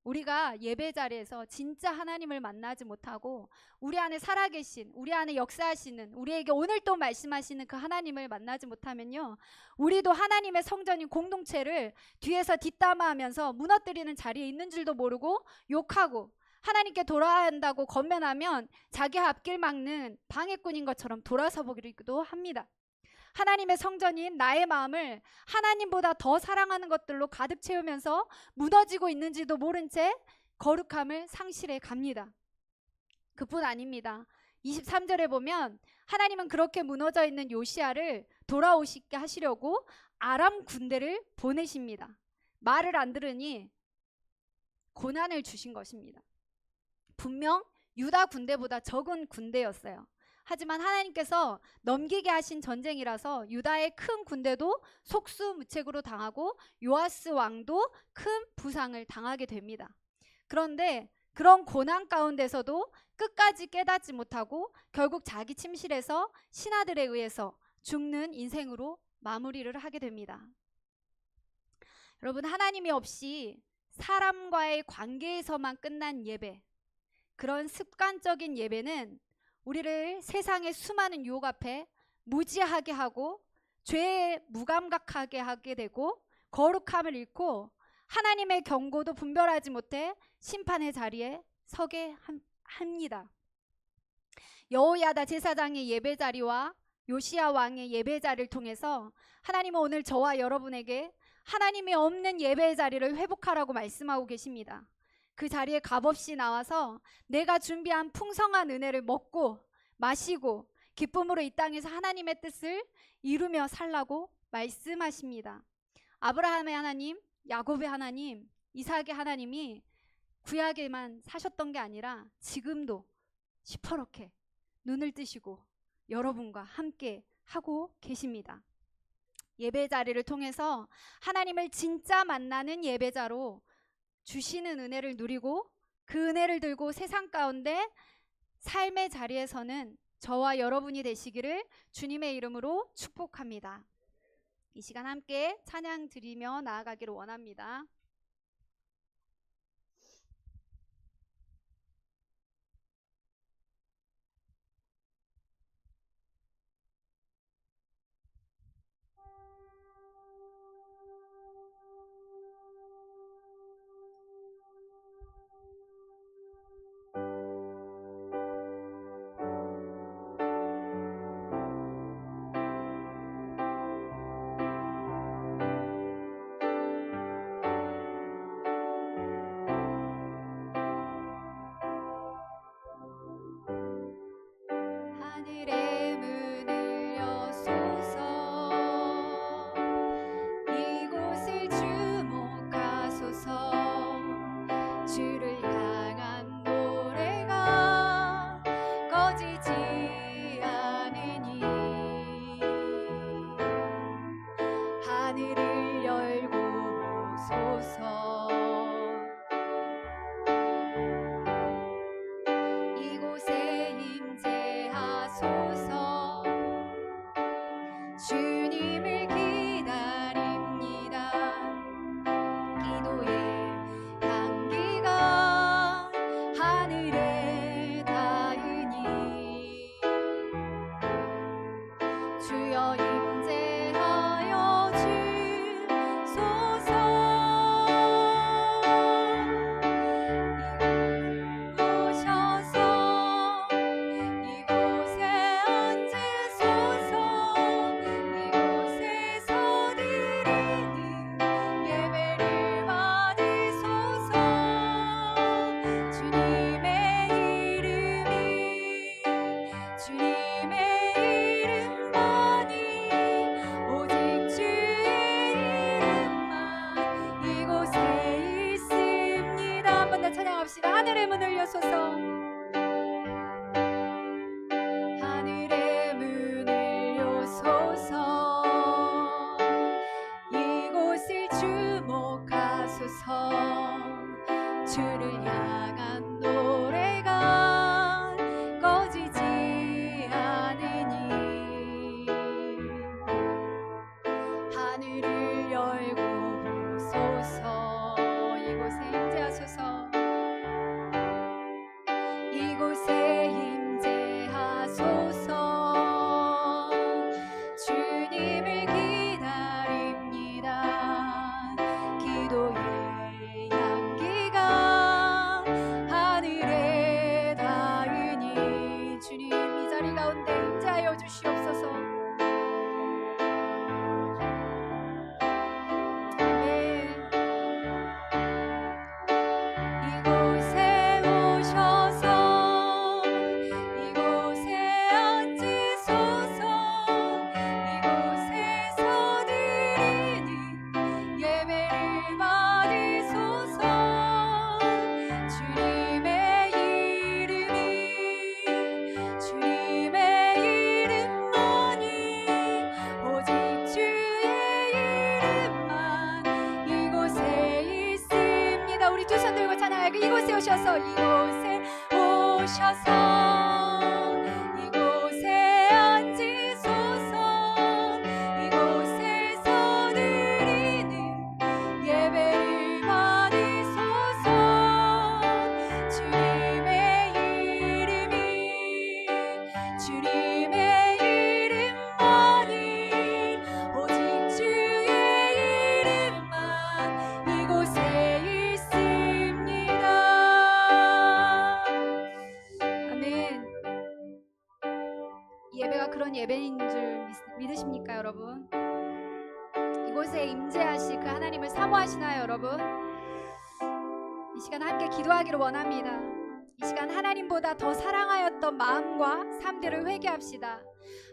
우리가 예배 자리에서 진짜 하나님을 만나지 못하고 우리 안에 살아계신, 우리 안에 역사하시는, 우리에게 오늘 또 말씀하시는 그 하나님을 만나지 못하면요, 우리도 하나님의 성전인 공동체를 뒤에서 뒷담화하면서 무너뜨리는 자리에 있는 줄도 모르고 욕하고 하나님께 돌아야 한다고 건면하면 자기 앞길 막는 방해꾼인 것처럼 돌아서 보기도 합니다. 하나님의 성전인 나의 마음을 하나님보다 더 사랑하는 것들로 가득 채우면서 무너지고 있는지도 모른 채 거룩함을 상실해 갑니다. 그뿐 아닙니다. 23절에 보면 하나님은 그렇게 무너져 있는 요시야를 돌아오시게 하시려고 아람 군대를 보내십니다. 말을 안 들으니 고난을 주신 것입니다. 분명 유다 군대보다 적은 군대였어요. 하지만 하나님께서 넘기게 하신 전쟁이라서 유다의 큰 군대도 속수무책으로 당하고 요아스 왕도 큰 부상을 당하게 됩니다. 그런데 그런 고난 가운데서도 끝까지 깨닫지 못하고 결국 자기 침실에서 신하들에 의해서 죽는 인생으로 마무리를 하게 됩니다. 여러분, 하나님이 없이 사람과의 관계에서만 끝난 예배, 그런 습관적인 예배는 우리를 세상의 수많은 유혹 앞에 무지하게 하고 죄에 무감각하게 하게 되고 거룩함을 잃고 하나님의 경고도 분별하지 못해 심판의 자리에 서게 합니다. 여호야다 제사장의 예배 자리와 요시야 왕의 예배 자리를 통해서 하나님은 오늘 저와 여러분에게 하나님이 없는 예배 자리를 회복하라고 말씀하고 계십니다. 그 자리에 값없이 나와서 내가 준비한 풍성한 은혜를 먹고 마시고 기쁨으로 이 땅에서 하나님의 뜻을 이루며 살라고 말씀하십니다. 아브라함의 하나님, 야곱의 하나님, 이삭의 하나님이 구약에만 사셨던 게 아니라 지금도 시퍼렇게 눈을 뜨시고 여러분과 함께 하고 계십니다. 예배 자리를 통해서 하나님을 진짜 만나는 예배자로 주시는 은혜를 누리고 그 은혜를 들고 세상 가운데 삶의 자리에서는 저와 여러분이 되시기를 주님의 이름으로 축복합니다. 이 시간 함께 찬양 드리며 나아가기를 원합니다. 하늘의 문을 여소서, 이곳을 주목하소서. 주를 향한 노래가 꺼지지 않으니 하늘을 열고 보소서. 이곳에 임재하소서. 주님을 기다립니다. 기도의 향기가 하늘에 닿으니 주여 임재하여 주소서. 오셔서 이곳에 앉으소서. 이곳에서 드리는 예배를 받으소서. 주님의 이름만이 오직 주의 이름만 이곳에 있습니다. 한 번 더 찬양합시다. 하늘의 문을 여소서. 하늘의 문을 여소서. 이곳을 주목하소서. 주를 향한 노래가 꺼지지 않으니 하늘을 열고 보소서. 이곳에 임재하소서. 이곳에 임재하소서. 주님을 기다립니다. 기도의 향기가 하늘에 닿으니 주님 이 자리 가운데 임재하여 주시옵소서. 아멘. 이곳에 오셔서 이곳에 앉으소서. 이곳에서 드리는 예배를 받으소서. 주님의 이름만이 오직 주의 이름만 이곳에 있습니다. 우리 두 손 들고 찬양하고 이곳에 오셔서 이곳에 앉으소서. 이곳에서 드리는 예배를 받으소서. 예배가 그런 예배인 줄 믿으십니까 여러분? 이곳에 임재하실 그 하나님을 사모하시나요 여러분? 이 시간 함께 기도하기를 원합니다. 이 시간 하나님보다 더 사랑하였던 마음과 삶들을 회개합시다.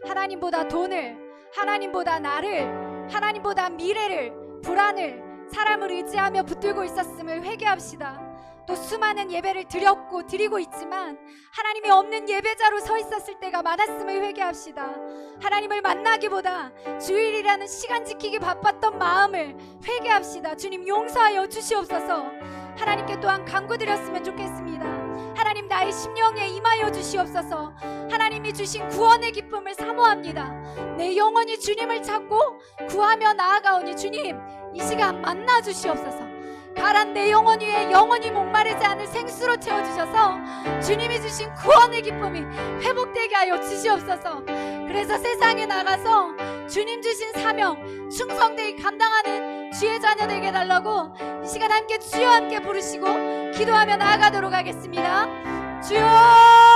하나님보다 돈을, 하나님보다 나를, 하나님보다 미래를, 불안을, 사람을 의지하며 붙들고 있었음을 회개합시다. 또 수많은 예배를 드렸고 드리고 있지만 하나님이 없는 예배자로 서 있었을 때가 많았음을 회개합시다. 하나님을 만나기보다 주일이라는 시간 지키기 바빴던 마음을 회개합시다. 주님 용서하여 주시옵소서. 하나님께 또한 간구드렸으면 좋겠습니다. 하나님 나의 심령에 임하여 주시옵소서. 하나님이 주신 구원의 기쁨을 사모합니다. 내 영혼이 주님을 찾고 구하며 나아가오니 주님 이 시간 만나 주시옵소서. 가란 내 영혼 위에 영원히 목마르지 않을 생수로 채워주셔서 주님이 주신 구원의 기쁨이 회복되게 하여 주시옵소서. 그래서 세상에 나가서 주님 주신 사명 충성되이 감당하는 주의 자녀 되게 해달라고 이 시간 함께 주여 함께 부르시고 기도하며 나아가도록 하겠습니다. 주여